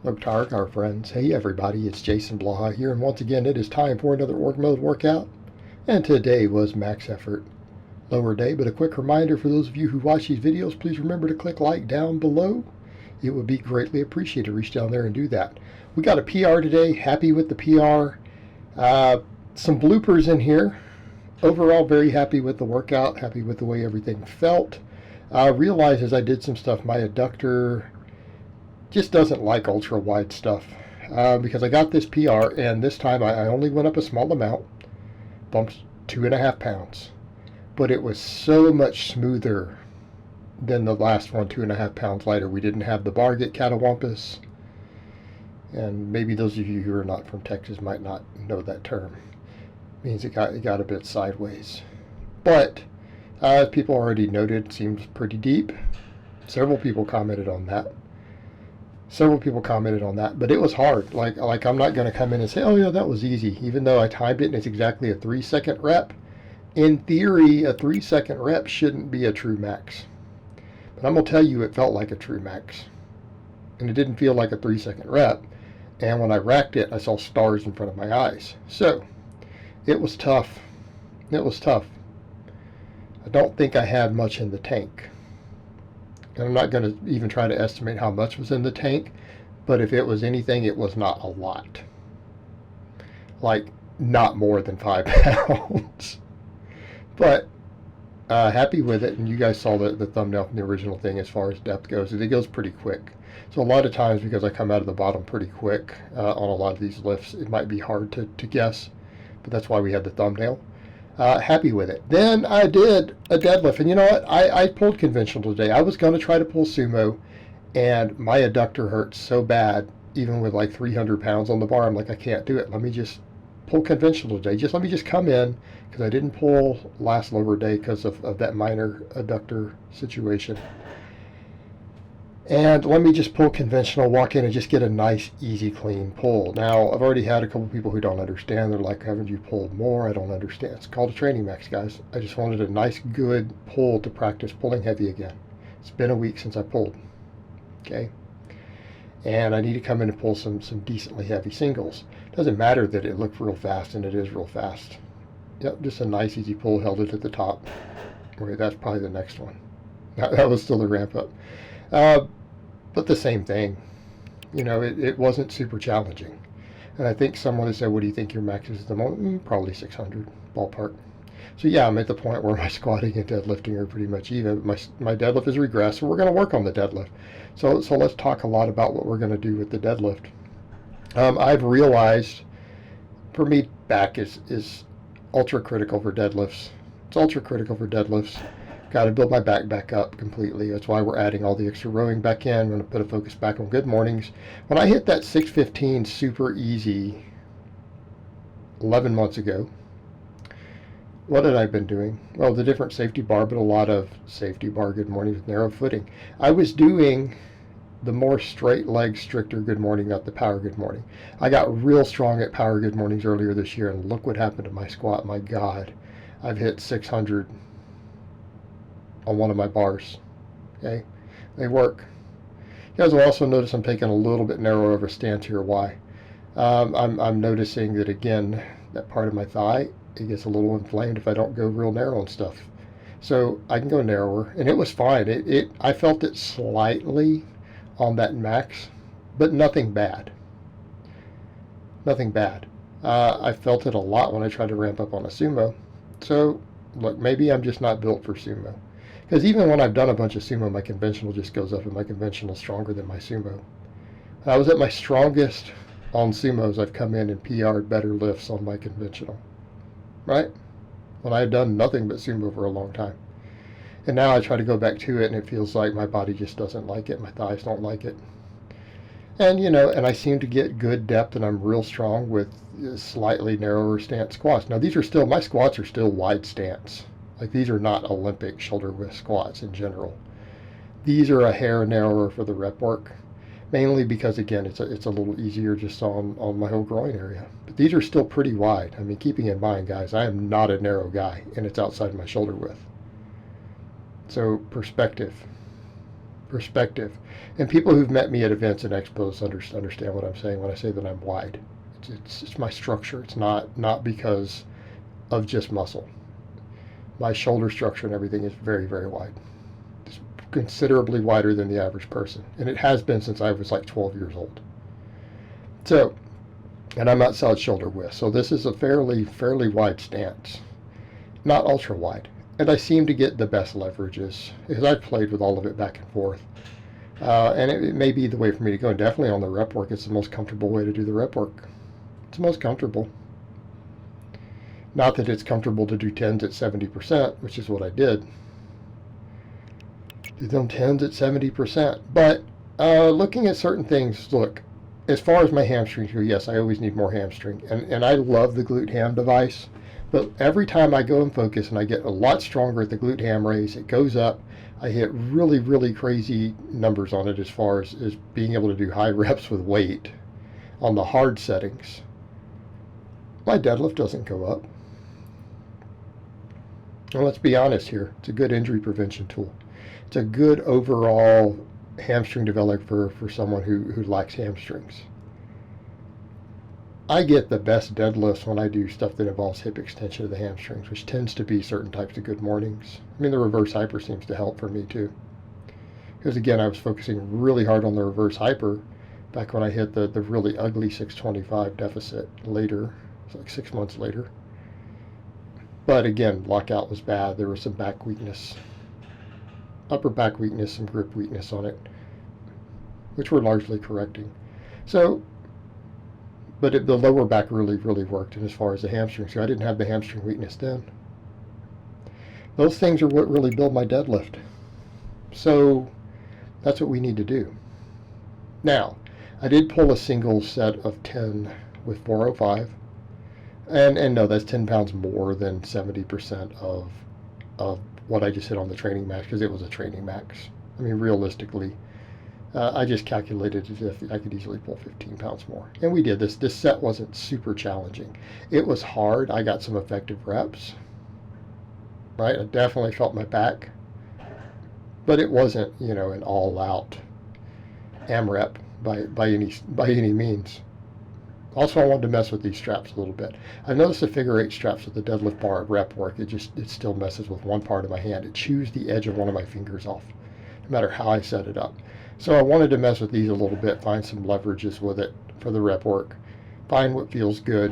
Hello, our friends. Hey, everybody, it's Jason Blaha here, and once again, it is time for another org mode workout. And today was max effort, lower day, but a quick reminder for those of you who watch these videos, please remember to click like down below. It would be greatly appreciated. Reach down there and do that. We got a PR today. Happy with the PR. Some bloopers in here. Overall, very happy with the workout. Happy with the way everything felt. Realized as I did some stuff, my adductor just doesn't like ultra wide stuff because I got this PR, and this time I only went up a small amount, bumped 2.5 pounds, but it was so much smoother than the last one, 2.5 pounds lighter. We didn't have the bar get catawampus, and maybe those of you who are not from Texas might not know that term. It means it got a bit sideways, but as people already noted, it seems pretty deep. Several people commented on that. But it was hard. Like I'm not going to come in and say, oh yeah, that was easy, even though I timed it and it's exactly a 3-second rep. In theory, a 3-second rep shouldn't be a true max. But I'm going to tell you, it felt like a true max. And it didn't feel like a 3-second rep. And when I racked it, I saw stars in front of my eyes. So, it was tough. I don't think I had much in the tank. And I'm not going to even try to estimate how much was in the tank, but if it was anything, it was not a lot. Like, not more than 5 pounds. But happy with it, and you guys saw the thumbnail from the original thing as far as depth goes. It goes pretty quick. So a lot of times, because I come out of the bottom pretty quick on a lot of these lifts, it might be hard to guess, but that's why we had the thumbnail. Happy with it. Then I did a deadlift, and you know what? I pulled conventional today. I was going to try to pull sumo, and my adductor hurts so bad, even with like 300 pounds on the bar. I'm like, I can't do it. Let me just pull conventional today. Let me just come in, because I didn't pull last lower day because of that minor adductor situation. And let me just pull conventional, walk in and just get a nice, easy, clean pull. Now, I've already had a couple people who don't understand. They're like, haven't you pulled more? I don't understand. It's called a training max, guys. I just wanted a nice, good pull to practice pulling heavy again. It's been a week since I pulled, okay? And I need to come in and pull some decently heavy singles. Doesn't matter that it looked real fast, and it is real fast. Yep, just a nice, easy pull, held it at the top. Okay, that's probably the next one. That was still the ramp up. But the same thing, you know, it wasn't super challenging. And I think someone has said, what do you think your max is at the moment? Probably 600, ballpark. So yeah, I'm at the point where my squatting and deadlifting are pretty much even. My deadlift has regressed, so we're going to work on the deadlift. So let's talk a lot about what we're going to do with the deadlift. I've realized, for me, back is ultra critical for deadlifts. It's ultra critical for deadlifts. Got to build my back up completely. That's why we're adding all the extra rowing back in. I'm going to put a focus back on good mornings. When I hit that 615 super easy 11 months ago, what had I been doing? Well, the different safety bar, but a lot of safety bar good mornings with narrow footing. I was doing the more straight leg, stricter good morning, not the power good morning. I got real strong at power good mornings earlier this year, and look what happened to my squat. My God, I've hit 600 on one of my bars. Okay, they work. You guys will also notice I'm taking a little bit narrower of a stance here. Why? I'm noticing that again, that part of my thigh, it gets a little inflamed if I don't go real narrow and stuff. So I can go narrower, and it was fine. I felt it slightly on that max, but nothing bad. Nothing bad. I felt it a lot when I tried to ramp up on a sumo. So look, maybe I'm just not built for sumo. Because even when I've done a bunch of sumo, my conventional just goes up, and my conventional is stronger than my sumo. When I was at my strongest on sumos, I've come in and PR'd better lifts on my conventional. Right? When I had done nothing but sumo for a long time. And now I try to go back to it, and it feels like my body just doesn't like it. My thighs don't like it. And, you know, and I seem to get good depth, and I'm real strong with slightly narrower stance squats. Now, my squats are still wide stance. Like, these are not Olympic shoulder width squats in general. These are a hair narrower for the rep work, mainly because, again, it's a little easier just on my whole groin area. But these are still pretty wide. I mean, keeping in mind, guys, I am not a narrow guy, and it's outside my shoulder width. So, perspective. perspective. And people who've met me at events and expos understand what I'm saying when I say that I'm wide. It's my structure. It's not because of just muscle. My shoulder structure and everything is very, very wide. It's considerably wider than the average person. And it has been since I was like 12 years old. So, and I'm outside shoulder width. So this is a fairly wide stance. Not ultra wide. And I seem to get the best leverages because I've played with all of it back and forth. And it may be the way for me to go. And definitely on the rep work, it's the most comfortable way to do the rep work. It's the most comfortable. Not that it's comfortable to do 10s at 70%, which is what I did. Do them 10s at 70%. But looking at certain things, look, as far as my hamstrings go, yes, I always need more hamstring. And I love the glute ham device. But every time I go and focus and I get a lot stronger at the glute ham raise, it goes up. I hit really, really crazy numbers on it as far as being able to do high reps with weight on the hard settings. My deadlift doesn't go up. And let's be honest here, it's a good injury prevention tool. It's a good overall hamstring developer for someone who lacks hamstrings. I get the best deadlifts when I do stuff that involves hip extension of the hamstrings, which tends to be certain types of good mornings. I mean, the reverse hyper seems to help for me too. Because again, I was focusing really hard on the reverse hyper back when I hit the really ugly 625 deficit later. It's like 6 months later. But again, lockout was bad. There was some back weakness, upper back weakness, some grip weakness on it, which we're largely correcting. So, but the lower back really worked. And as far as the hamstrings go, I didn't have the hamstring weakness then. Those things are what really build my deadlift. So that's what we need to do. Now, I did pull a single set of 10 with 405. And no, that's 10 pounds more than 70% of what I just hit on the training max, because it was a training max. I mean, realistically, I just calculated as if I could easily pull 15 pounds more. And we did this. This set wasn't super challenging. It was hard. I got some effective reps, right? I definitely felt my back. But it wasn't, an all-out AMRAP by any means. Also, I wanted to mess with these straps a little bit. I've noticed the figure 8 straps with the deadlift bar at rep work, it still messes with one part of my hand. It chews the edge of one of my fingers off, no matter how I set it up. So I wanted to mess with these a little bit, find some leverages with it for the rep work, find what feels good.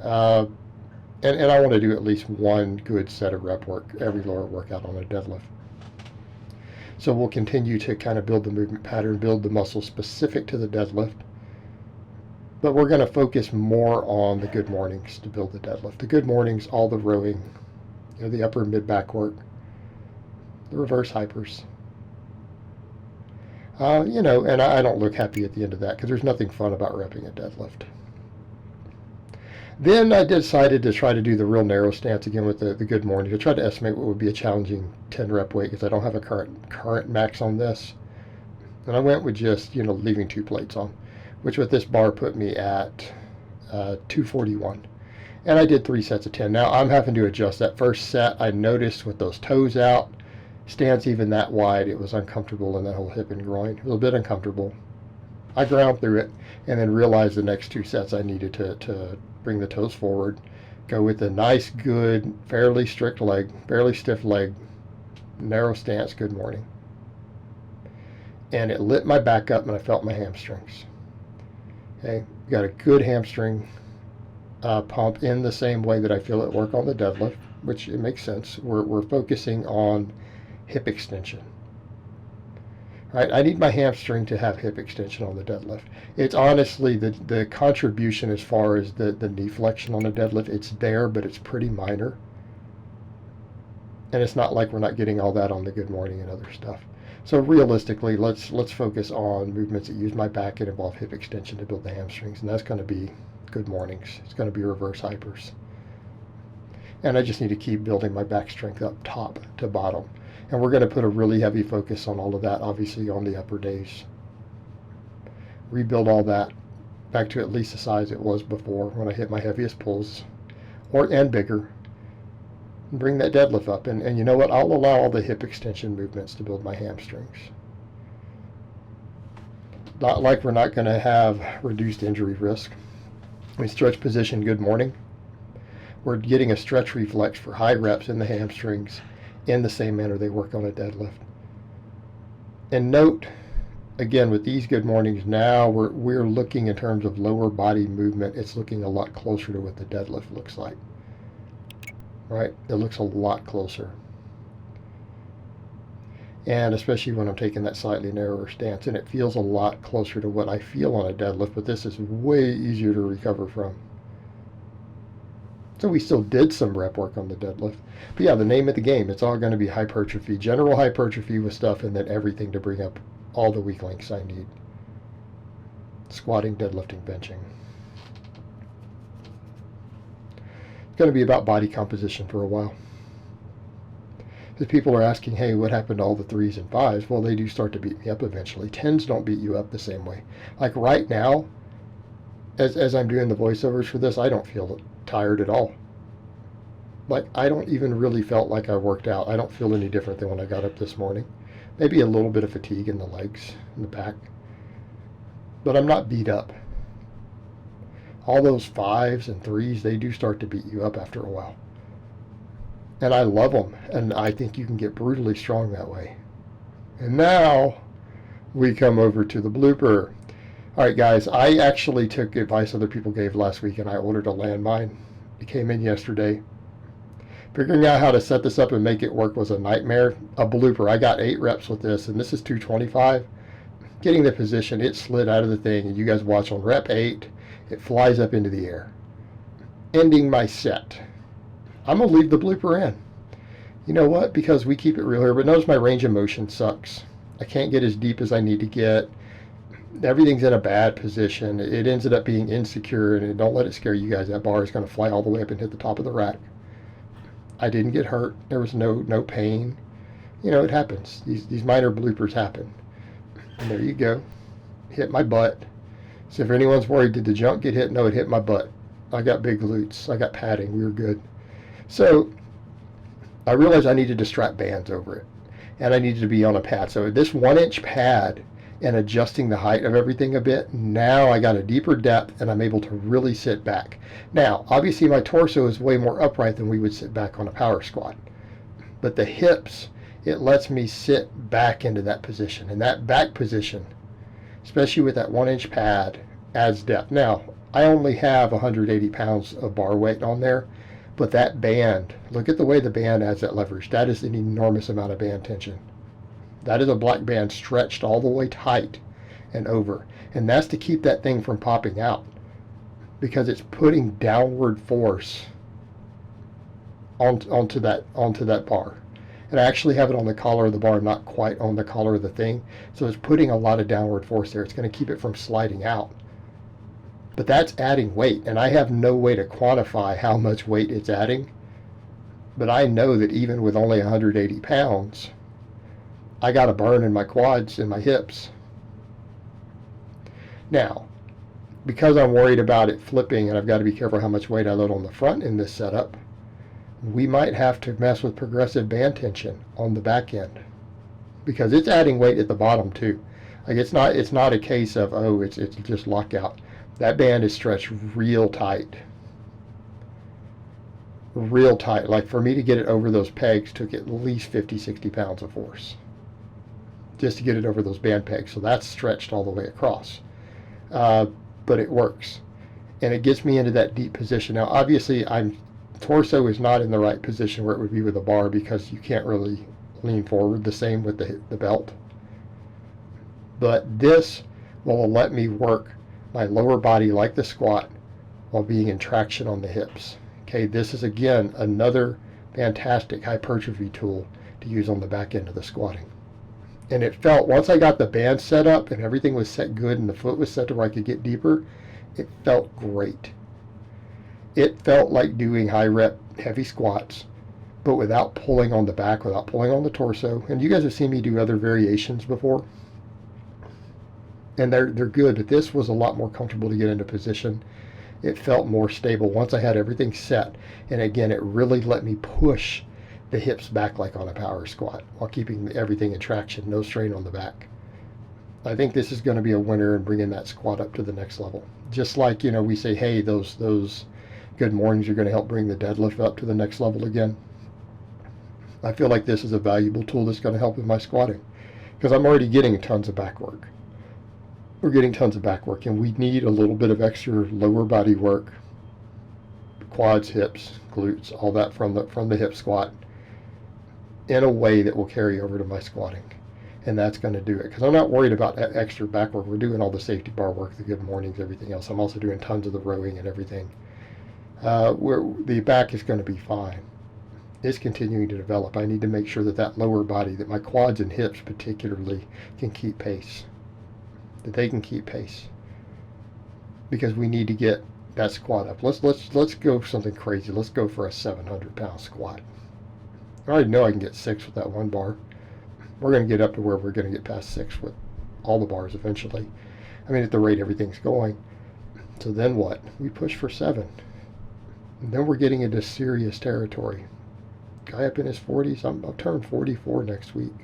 And I want to do at least one good set of rep work every lower workout on a deadlift. So we'll continue to kind of build the movement pattern, build the muscle specific to the deadlift. But we're going to focus more on the good mornings to build the deadlift. The good mornings, all the rowing, the upper and mid back work, the reverse hypers. And I don't look happy at the end of that because there's nothing fun about repping a deadlift. Then I decided to try to do the real narrow stance again with the good mornings. I tried to estimate what would be a challenging 10 rep weight because I don't have a current max on this. And I went with just, leaving 2 plates on, which with this bar put me at 241. And I did 3 sets of 10. Now I'm having to adjust that first set. I noticed with those toes out, stance even that wide, it was uncomfortable in that whole hip and groin. It was a bit uncomfortable. I ground through it and then realized the next 2 sets I needed to bring the toes forward, go with a nice, good, fairly strict leg, fairly stiff leg, narrow stance, good morning. And it lit my back up and I felt my hamstrings. Okay, got a good hamstring pump in the same way that I feel it work on the deadlift, which it makes sense. We're focusing on hip extension. Right, I need my hamstring to have hip extension on the deadlift. It's honestly the contribution as far as the knee flexion on a deadlift, it's there, but it's pretty minor. And it's not like we're not getting all that on the good morning and other stuff. So realistically, let's focus on movements that use my back and involve hip extension to build the hamstrings, and that's going to be good mornings. It's going to be reverse hypers. And I just need to keep building my back strength up top to bottom. And we're going to put a really heavy focus on all of that, obviously, on the upper days. Rebuild all that back to at least the size it was before when I hit my heaviest pulls, and bigger. Bring that deadlift up. And you know what? I'll allow all the hip extension movements to build my hamstrings. not like we're not going to have reduced injury risk. We stretch position, good morning. We're getting a stretch reflex for high reps in the hamstrings in the same manner they work on a deadlift. And note, again, with these good mornings now, we're looking in terms of lower body movement. It's looking a lot closer to what the deadlift looks like, right? It looks a lot closer. And especially when I'm taking that slightly narrower stance, and it feels a lot closer to what I feel on a deadlift, but this is way easier to recover from. So we still did some rep work on the deadlift. But yeah, the name of the game, it's all going to be hypertrophy, general hypertrophy with stuff, and then everything to bring up all the weak links I need. Squatting, deadlifting, benching. It's going to be about body composition for a while. Because people are asking, hey, what happened to all the 3s and 5s? Well, they do start to beat me up eventually. 10s don't beat you up the same way. Like right now, as I'm doing the voiceovers for this, I don't feel tired at all. Like, I don't even really felt like I worked out. I don't feel any different than when I got up this morning. Maybe a little bit of fatigue in the legs, in the back. But I'm not beat up. All those 5s and 3s, they do start to beat you up after a while. And I love them, and I think you can get brutally strong that way. And now we come over to the blooper. All right, guys, I actually took advice other people gave last week, and I ordered a Landmine. It came in yesterday. Figuring out how to set this up and make it work was a nightmare. A blooper. I got 8 reps with this, and this is 225. Getting the position, it slid out of the thing, and you guys watch on rep 8, it flies up into the air. Ending my set. I'm going to leave the blooper in. You know what? Because we keep it real here, but notice my range of motion sucks. I can't get as deep as I need to get. Everything's in a bad position. It ends up being insecure, and don't let it scare you guys. That bar is going to fly all the way up and hit the top of the rack. I didn't get hurt. There was no pain. You know, it happens. These minor bloopers happen. And there you go. Hit my butt. So if anyone's worried, did the junk get hit? No, it hit my butt. I got big glutes. I got padding. We were good. So I realized I needed to strap bands over it, and I needed to be on a pad. So this 1-inch pad and adjusting the height of everything a bit, now I got a deeper depth and I'm able to really sit back. Now, obviously my torso is way more upright than we would sit back on a power squat, but the hips, it lets me sit back into that position, and that back position, especially with that 1-inch pad, adds depth. Now, I only have 180 pounds of bar weight on there, but that band, look at the way the band adds that leverage. That is an enormous amount of band tension. That is a black band stretched all the way tight and over. And that's to keep that thing from popping out, because it's putting downward force onto that bar. And I actually have it on the collar of the bar, not quite on the collar of the thing. So it's putting a lot of downward force there. It's going to keep it from sliding out. But that's adding weight, and I have no way to quantify how much weight it's adding. But I know that even with only 180 pounds, I got a burn in my quads and my hips. Now, because I'm worried about it flipping, and I've got to be careful how much weight I load on the front in this setup, we might have to mess with progressive band tension on the back end, because it's adding weight at the bottom too. Like it's not a case of, oh, it's just lockout. That band is stretched real tight. Real tight. Like for me to get it over those pegs took at least 50, 60 pounds of force just to get it over those band pegs. So that's stretched all the way across. But it works. And it gets me into that deep position. Now, obviously, torso is not in the right position where it would be with a bar, because you can't really lean forward the same with the belt. But this will let me work my lower body like the squat while being in traction on the hips. Okay, this is again another fantastic hypertrophy tool to use on the back end of the squatting. And it felt, once I got the band set up and everything was set good and the foot was set to where I could get deeper, it felt great. It felt like doing high rep heavy squats, but without pulling on the back, without pulling on the torso. And you guys have seen me do other variations before, and they're good, but this was a lot more comfortable to get into position. It felt more stable once I had everything set. And again, it really let me push the hips back like on a power squat while keeping everything in traction, no strain on the back. I think this is going to be a winner in bringing that squat up to the next level. Just like, we say, hey, those good mornings are going to help bring the deadlift up to the next level again. I feel like this is a valuable tool that's going to help with my squatting, because I'm already getting tons of back work. We're getting tons of back work, and we need a little bit of extra lower body work, quads, hips, glutes, all that from the hip squat, in a way that will carry over to my squatting. And that's going to do it, because I'm not worried about extra back work. We're doing all the safety bar work, the good mornings, everything else. I'm also doing tons of the rowing and everything. The back is going to be fine. It's continuing to develop. I need to make sure that lower body, that my quads and hips particularly, can keep pace. That they can keep pace. Because we need to get that squat up. Let's go something crazy. Let's go for a 700-pound squat. I already know I can get 6 with that one bar. We're going to get up to where we're going to get past 6 with all the bars eventually. I mean, at the rate everything's going. So then what? We push for 7. And then we're getting into serious territory. Guy up in his 40s. I'll turn 44 next week.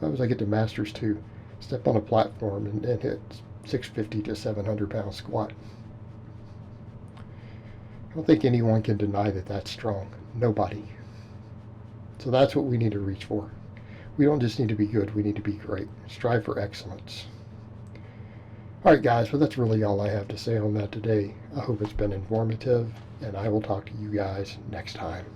As I get to Masters 2, step on a platform and hit 650 to 700-pound squat. I don't think anyone can deny that that's strong. Nobody. So that's what we need to reach for. We don't just need to be good, we need to be great. Strive for excellence. Alright guys, well that's really all I have to say on that today. I hope it's been informative, and I will talk to you guys next time.